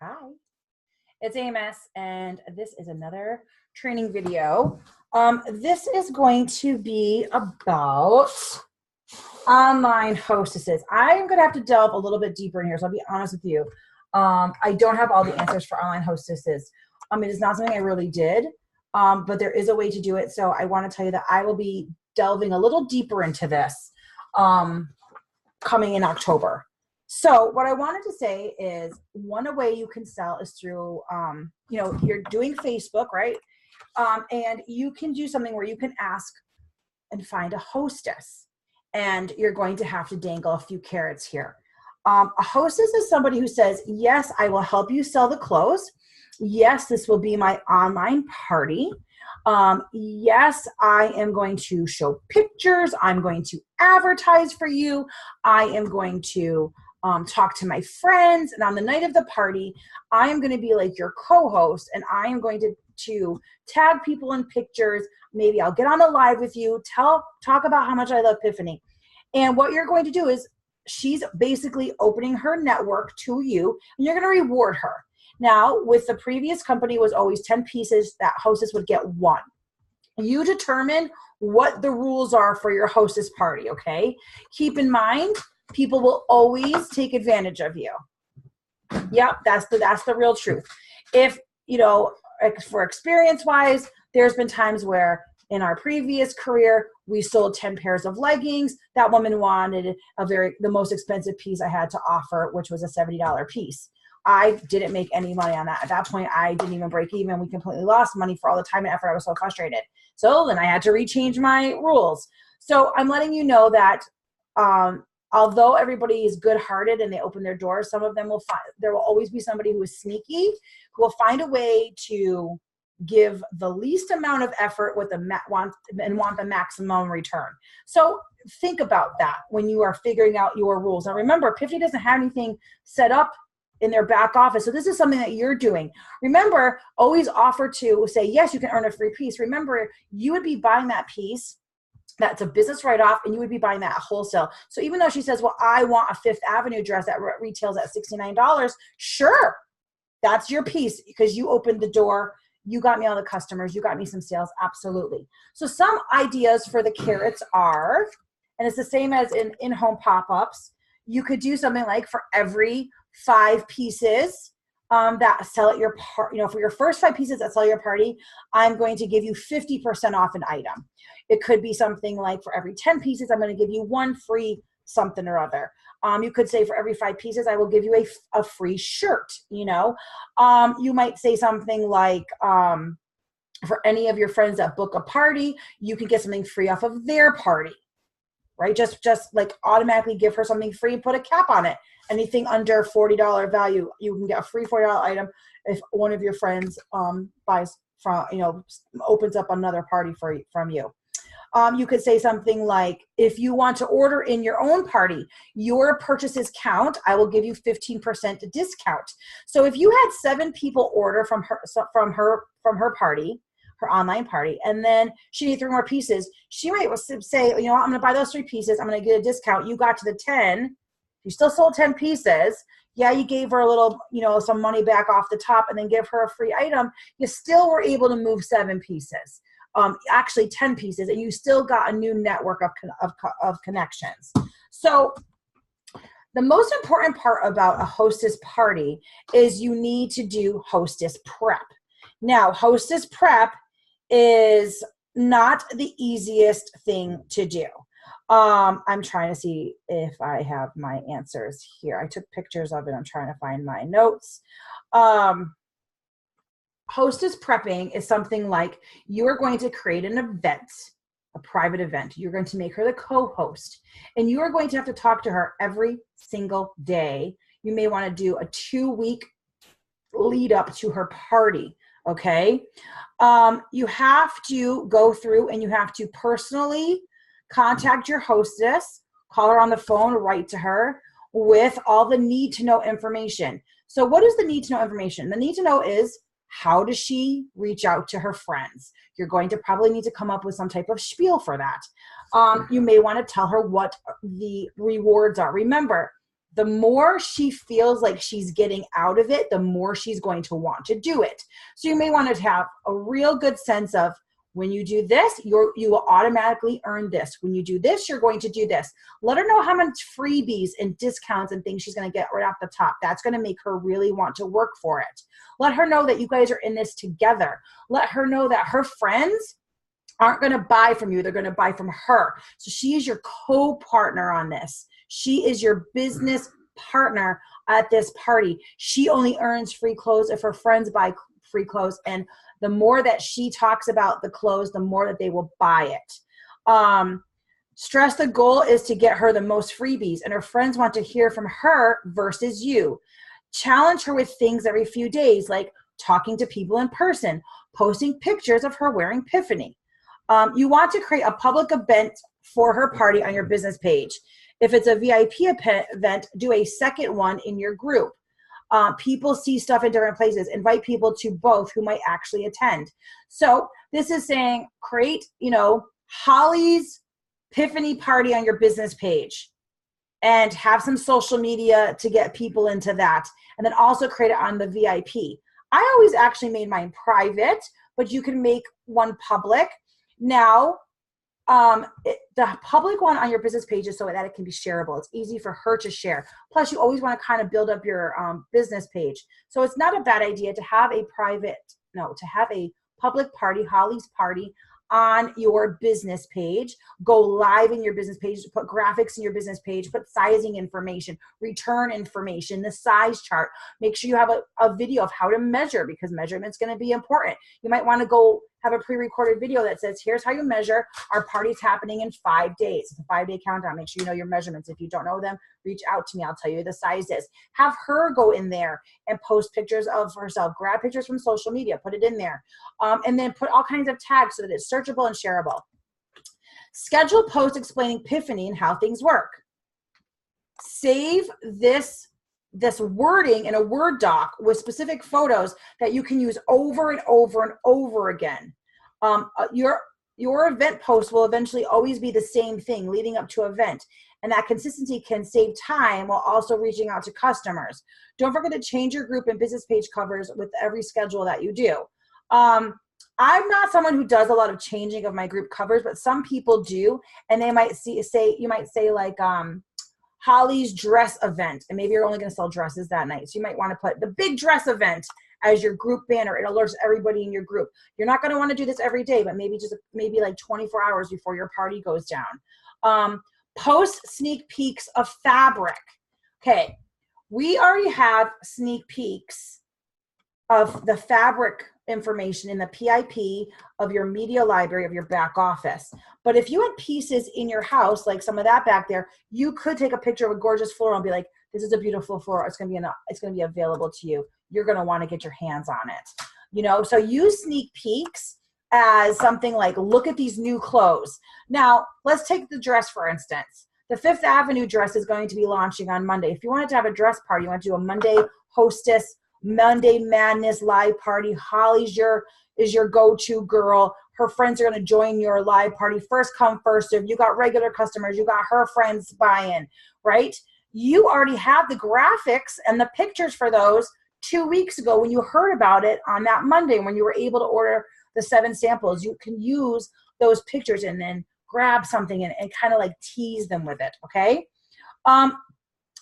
Hi, it's Amos, and this is another training video. This is going to be about online hostesses. I'm going to have to delve a little bit deeper in here, so I'll be honest with you. I don't have all the answers for online hostesses. It is not something I really did, but there is a way to do it. So I want to tell you that I will be delving a little deeper into this coming in October. So what I wanted to say is one way you can sell is through, you're doing Facebook, right? And you can do something where you can ask and find a hostess, and you're going to have to dangle a few carrots here. A hostess is somebody who says, yes, I will help you sell the clothes. Yes, this will be my online party. Yes, I am going to show pictures. I'm going to advertise for you. I am going to talk to my friends, and on the night of the party, I am going to be like your co-host, and I am going to tag people in pictures. Maybe I'll get on the live with you, talk about how much I love Tiffany. And what you're going to do is she's basically opening her network to you, and you're going to reward her. Now, with the previous company, it was always 10 pieces. That hostess would get one. You determine what the rules are for your hostess party, okay? Keep in mind, people will always take advantage of you. Yep, that's the real truth. If, for experience-wise, there's been times where in our previous career, we sold 10 pairs of leggings. That woman wanted the most expensive piece I had to offer, which was a $70 piece. I didn't make any money on that. At that point, I didn't even break even. We completely lost money for all the time and effort. I was so frustrated. So then I had to rechange my rules. So I'm letting you know that although everybody is good-hearted and they open their doors, some of them there will always be somebody who is sneaky, who will find a way to give the least amount of effort want the maximum return. So think about that when you are figuring out your rules. Now remember, Piffy doesn't have anything set up in their back office. So this is something that you're doing. Remember, always offer to say, yes, you can earn a free piece. Remember, you would be buying that piece. That's a business write-off, and you would be buying that at wholesale. So even though she says, well, I want a Fifth Avenue dress that retails at $69, sure, that's your piece because you opened the door. You got me all the customers. You got me some sales. Absolutely. So some ideas for the carrots are, and it's the same as in-home pop-ups, you could do something like for every 5 pieces that sell at your party, for your first 5 pieces that sell your party, I'm going to give you 50% off an item. It could be something like for every 10 pieces, I'm going to give you 1 free something or other. You could say for every 5 pieces, I will give you a free shirt, You might say something like, for any of your friends that book a party, you can get something free off of their party, right? Just like automatically give her something free and put a cap on it. Anything under $40 value, you can get a free $40 item if one of your friends buys from, opens up another party from you. You could say something like, if you want to order in your own party, your purchases count, I will give you 15% discount. So if you had 7 people order from her party, her online party, and then she needed 3 more pieces, she might say, I'm going to buy those 3 pieces. I'm going to get a discount. You got to the 10. You still sold 10 pieces. Yeah, you gave her a little, some money back off the top and then give her a free item. You still were able to move 7 pieces, actually 10 pieces, and you still got a new network of connections. So the most important part about a hostess party is you need to do hostess prep. Now, hostess prep is not the easiest thing to do. I'm trying to see if I have my answers here. I took pictures of it. I'm trying to find my notes. Hostess prepping is something like you are going to create an event, a private event. You're going to make her the co-host, and you are going to have to talk to her every single day. You may want to do a 2-week lead up to her party. Okay. You have to go through and you have to personally contact your hostess, call her on the phone, write to her with all the need to know information. So what is the need to know information? The need to know is, how does she reach out to her friends? You're going to probably need to come up with some type of spiel for that. You may want to tell her what the rewards are. Remember, The more she feels like she's getting out of it, the more she's going to want to do it. So you may want to have a real good sense of, when you do this, you will automatically earn this. When you do this, you're going to do this. Let her know how much freebies and discounts and things she's going to get right off the top. That's going to make her really want to work for it. Let her know that you guys are in this together. Let her know that her friends aren't going to buy from you. They're going to buy from her. So she is your co-partner on this. She is your business partner at this party. She only earns free clothes if her friends buy free clothes, and the more that she talks about the clothes, the more that they will buy it. Stress the goal is to get her the most freebies, and her friends want to hear from her versus you. Challenge her with things every few days, like talking to people in person, posting pictures of her wearing Epiphany. You want to create a public event for her party on your business page. If it's a VIP event, do a second one in your group. People see stuff in different places. Invite people to both who might actually attend. So this is saying, create, Holly's Epiphany party on your business page, and have some social media to get people into that. And then also create it on the VIP. I always actually made mine private, but you can make one public. Now, the public one on your business page is so that it can be shareable. It's easy for her to share. Plus, you always want to kind of build up your business page. So it's not a bad idea to have a public party, Holly's party, on your business page. Go live in your business page, put graphics in your business page, put sizing information, return information, the size chart. Make sure you have a video of how to measure, because measurement's going to be important. You might want to go have a pre-recorded video that says, here's how you measure. Our party's happening in 5 days. It's a 5-day countdown. Make sure you know your measurements. If you don't know them, reach out to me. I'll tell you the sizes. Have her go in there and post pictures of herself. Grab pictures from social media, put it in there. And then put all kinds of tags so that it's searchable and shareable. Schedule posts explaining Epiphany and how things work. Save this wording in a Word doc with specific photos that you can use over and over and over again. Your event post will eventually always be the same thing leading up to event, and that consistency can save time while also reaching out to customers. Don't forget to change your group and business page covers with every schedule that you do. I'm not someone who does a lot of changing of my group covers, but some people do, and they might you might say like, Holly's dress event, and maybe you're only going to sell dresses that night. So you might want to put the big dress event as your group banner. It alerts everybody in your group. You're not going to want to do this every day, but maybe like 24 hours before your party goes down. Post sneak peeks of fabric. Okay, we already have sneak peeks of the fabric information in the PIP of your media library of your back office. But if you had pieces in your house, like some of that back there, you could take a picture of a gorgeous floral and be like, this is a beautiful floral. It's going to be available to you. You're going to want to get your hands on it. So use sneak peeks as something like, look at these new clothes. Now, let's take the dress, for instance. The Fifth Avenue dress is going to be launching on Monday. If you wanted to have a dress party, you want to do a Monday Hostess, Monday Madness live party. Holly's is your go-to girl. Her friends are going to join your live party. First come, first serve. You got regular customers. You got her friends buy-in, right? You already have the graphics and the pictures for those 2 weeks ago when you heard about it on that Monday when you were able to order the 7 samples. You can use those pictures and then grab something and kind of like tease them with it, okay?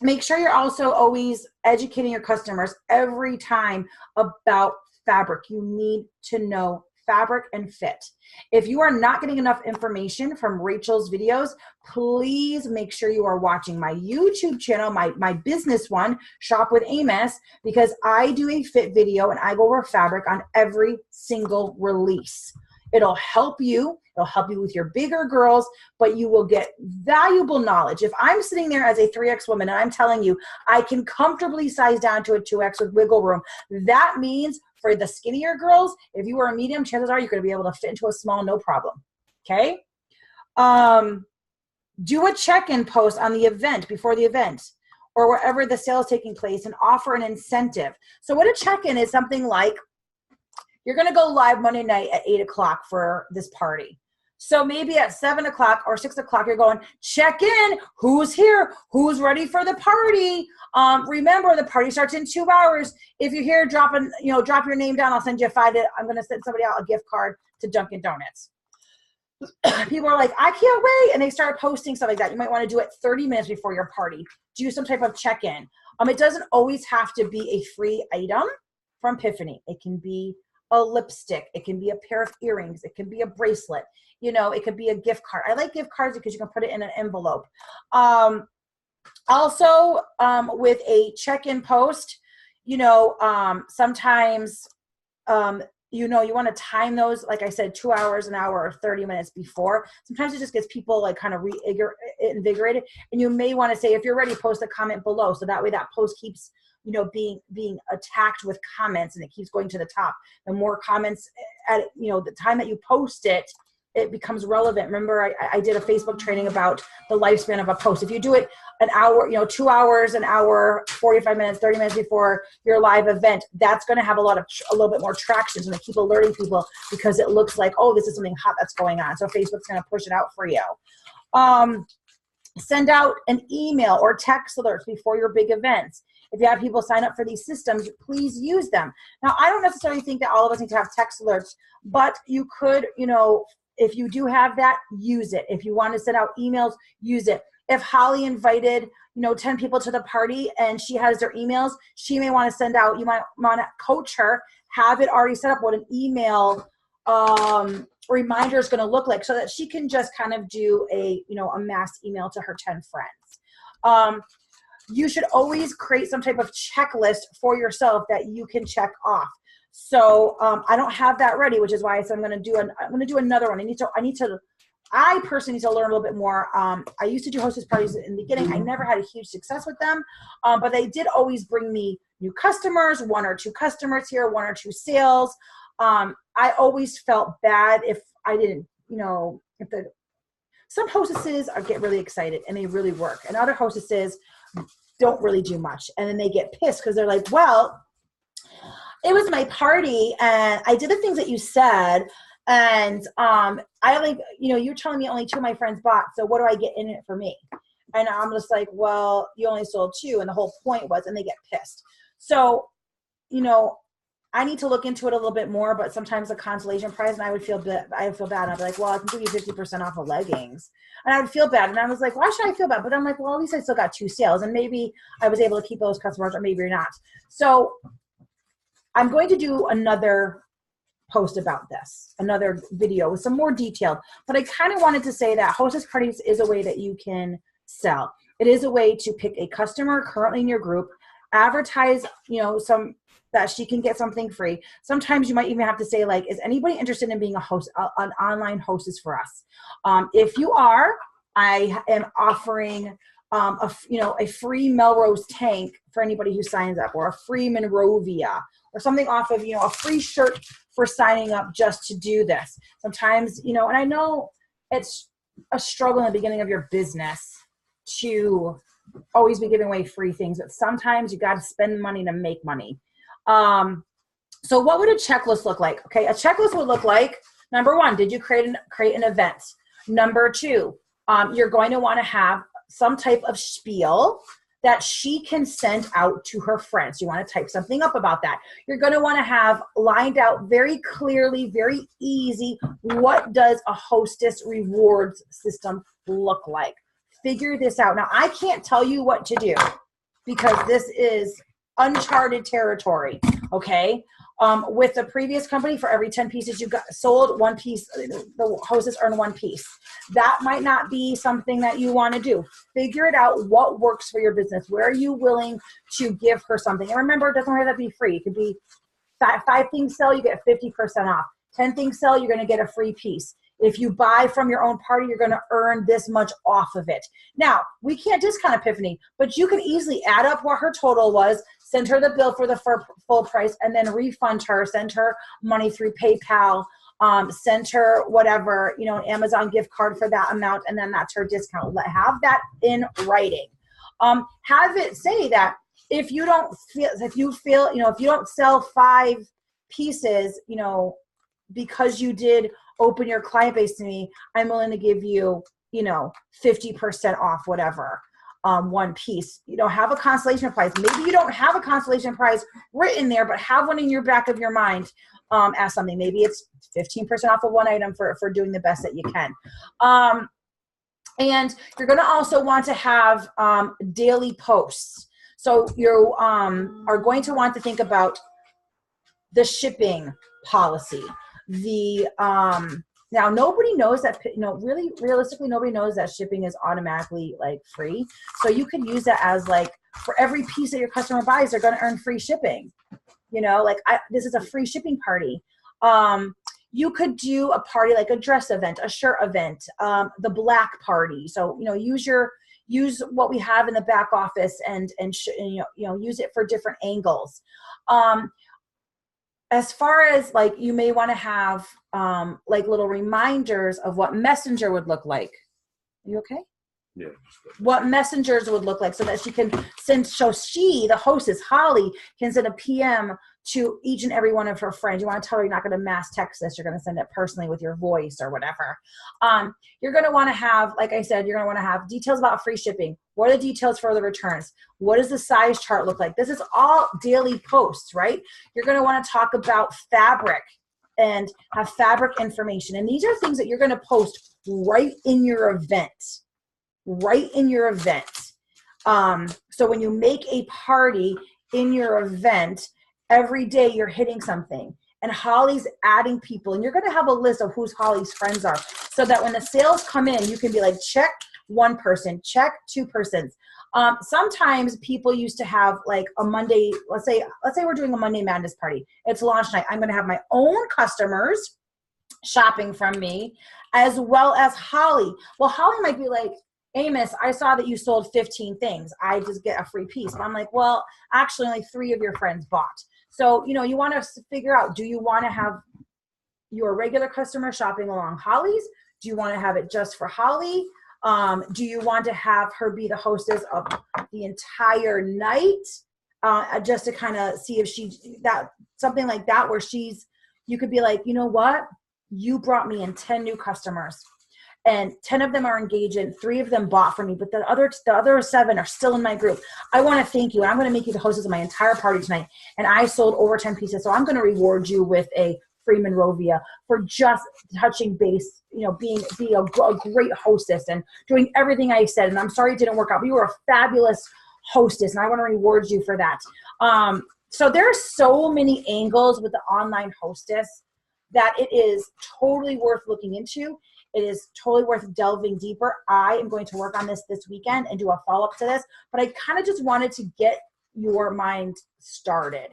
Make sure you're also always educating your customers every time about fabric. You need to know fabric and fit. If you are not getting enough information from Rachel's videos, please make sure you are watching my YouTube channel, my business one, Shop with Amos, because I do a fit video and I go over fabric on every single release. It'll help you. It'll help you with your bigger girls, but you will get valuable knowledge. If I'm sitting there as a 3X woman and I'm telling you I can comfortably size down to a 2X with wiggle room, that means for the skinnier girls, if you are a medium, chances are you're going to be able to fit into a small, no problem. Okay? Do a check-in post on the event, before the event, or wherever the sale is taking place, and offer an incentive. So what a check-in is something like, you're going to go live Monday night at 8 o'clock for this party. So maybe at 7 o'clock or 6 o'clock, you're going, check in, who's here, who's ready for the party. Remember, the party starts in 2 hours. If you're here, drop your name down. I'll send you I'm going to send somebody out a gift card to Dunkin' Donuts. People are like, I can't wait. And they start posting stuff like that. You might want to do it 30 minutes before your party. Do some type of check-in. It doesn't always have to be a free item from Epiphany. It can be a lipstick. It can be a pair of earrings. It can be a bracelet. It could be a gift card. I like gift cards because you can put it in an envelope. Also, with a check-in post, sometimes, you want to time those, like I said, 2 hours, an hour, or 30 minutes before. Sometimes it just gets people like kind of invigorated. And you may want to say, if you're ready, post a comment below. So that way that post keeps, being attacked with comments, and it keeps going to the top. The more comments at, the time that you post it, it becomes relevant. Remember, I did a Facebook training about the lifespan of a post. If you do it an hour, 2 hours, an hour, 45 minutes, 30 minutes before your live event, that's going to have a little bit more traction. So they keep alerting people because it looks like, oh, this is something hot that's going on. So Facebook's going to push it out for you. Send out an email or text alerts before your big events. If you have people sign up for these systems, please use them. Now, I don't necessarily think that all of us need to have text alerts, but you could, if you do have that, use it. If you want to send out emails, use it. If Holly invited, 10 people to the party and she has their emails, she may want to send out, you might want to coach her, have it already set up what an email reminder is going to look like, so that she can just kind of do a mass email to her 10 friends. You should always create some type of checklist for yourself that you can check off. So I don't have that ready, which is why I said I'm going to do another one. I personally need to learn a little bit more. I used to do hostess parties in the beginning. I never had a huge success with them, but they did always bring me new customers, 1 or 2 customers here, 1 or 2 sales. I always felt bad if I didn't, some hostesses get really excited and they really work, and other hostesses don't really do much. And then they get pissed because they're like, well, it was my party and I did the things that you said. And you're telling me only 2 of my friends bought. So what do I get in it for me? And I'm just like, well, you only sold 2. And the whole point was, and they get pissed. So, I need to look into it a little bit more, but sometimes a consolation prize, and I would feel bad. I'd be like, well, I can give you 50% off of leggings. And I would feel bad. And I was like, why should I feel bad? But I'm like, well, at least I still got 2 sales. And maybe I was able to keep those customers, or maybe not. So I'm going to do another post about this, another video with some more detail. But I kind of wanted to say that hostess parties is a way that you can sell. It is a way to pick a customer currently in your group, advertise, that she can get something free. Sometimes you might even have to say, like, is anybody interested in being a host, an online hostess for us? If you are, I am offering a free Melrose tank for anybody who signs up, or a free Monrovia, or something off of, a free shirt for signing up just to do this. Sometimes, and I know it's a struggle in the beginning of your business to always be giving away free things, but sometimes you got to spend money to make money. So what would a checklist look like? Okay, a checklist would look like, number 1, did you create an event? Number 2, you're going to want to have some type of spiel that she can send out to her friends. You want to type something up about that. You're going to want to have lined out very clearly, very easy, what does a hostess rewards system look like? Figure this out. Now, I can't tell you what to do because this is uncharted territory, okay? With the previous company, for every 10 pieces you got sold, 1 piece, the hostess earned 1 piece. That might not be something that you want to do. Figure it out, what works for your business. Where are you willing to give her something? And remember, it doesn't have to be free. It could be 5 things sell, you get 50% off. 10 things sell, you're going to get a free piece. If you buy from your own party, you're going to earn this much off of it. Now, we can't discount Epiphany, but you can easily add up what her total was, send her the bill for the full price, and then refund her, send her money through PayPal, send her whatever, an Amazon gift card for that amount, and then that's her discount. Have that in writing. Have it say that if you don't sell 5 pieces, because you did open your client base to me, I'm willing to give you, you know, 50% off whatever, one piece. You know, have a consolation prize. Maybe you don't have a consolation prize written there, but have one in your back of your mind as something. Maybe it's 15% off of one item for doing the best that you can. And you're going to also want to have daily posts. So you are going to want to think about the shipping policy. The now nobody knows that, you know, really realistically nobody knows that shipping is automatically like free. So you could use that as like, for every piece that your customer buys, they're going to earn free shipping. You know, like this is a free shipping party. You could do a party like a dress event, a shirt event, the black party. So, you know, use what we have in the back office and you know, use it for different angles. As far as like, you may want to have like little reminders of what Messenger would look like. Are you okay? Yeah. What messengers would look like, so that she can send, so she, the hostess, Holly, can send a PM to each and every one of her friends. You want to tell her you're not going to mass text this. You're going to send it personally with your voice or whatever. You're going to want to have, like I said, you're going to want to have details about free shipping. What are the details for the returns? What does the size chart look like? This is all daily posts, right? You're going to want to talk about fabric and have fabric information. And these are things that you're going to post right in your event. Right in your event. So when you make a party in your event, every day you're hitting something. And Holly's adding people. And you're going to have a list of who's Holly's friends are. So that when the sales come in, you can be like, check one person, check two persons. Sometimes people used to have like a Monday, let's say we're doing a Monday Madness party. It's launch night. I'm going to have my own customers shopping from me, as well as Holly. Well, Holly might be like, Amos, I saw that you sold 15 things. I just get a free piece. And I'm like, well, actually only 3 of your friends bought. So, you know, you want to figure out, do you want to have your regular customer shopping along Holly's? Do you want to have it just for Holly? Do you want to have her be the hostess of the entire night? Just to kind of see if something like that, where you could be like, you know what? You brought me in 10 new customers. And 10 of them are engaging, 3 of them bought from me, but the other 7 are still in my group. I want to thank you, and I'm going to make you the hostess of my entire party tonight. And I sold over 10 pieces, so I'm going to reward you with a free Monrovia for just touching base, you know, being a great hostess and doing everything I said. And I'm sorry it didn't work out, but you were a fabulous hostess, and I want to reward you for that. So there are so many angles with the online hostess that it is totally worth looking into. It is totally worth delving deeper. I am going to work on this weekend and do a follow-up to this, but I kind of just wanted to get your mind started.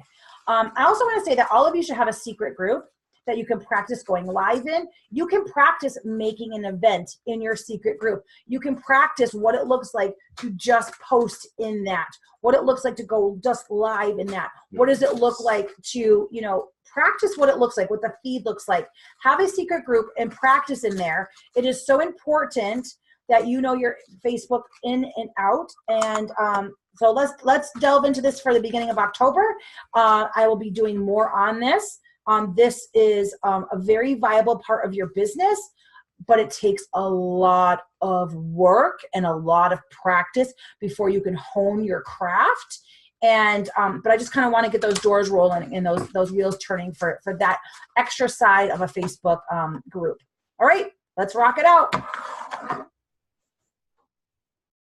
I also want to say that all of you should have a secret group that you can practice going live in. You can practice making an event in your secret group. You can practice what it looks like to just post in that, what it looks like to go just live in that. What does it look like to, you know, practice what it looks like, what the feed looks like. Have a secret group and practice in there. It is so important that you know your Facebook in and out. And so let's delve into this for the beginning of October. I will be doing more on this. This is a very viable part of your business, but it takes a lot of work and a lot of practice before you can hone your craft. And but I just kind of want to get those doors rolling and those wheels turning for that extra side of a Facebook group. All right, let's rock it out.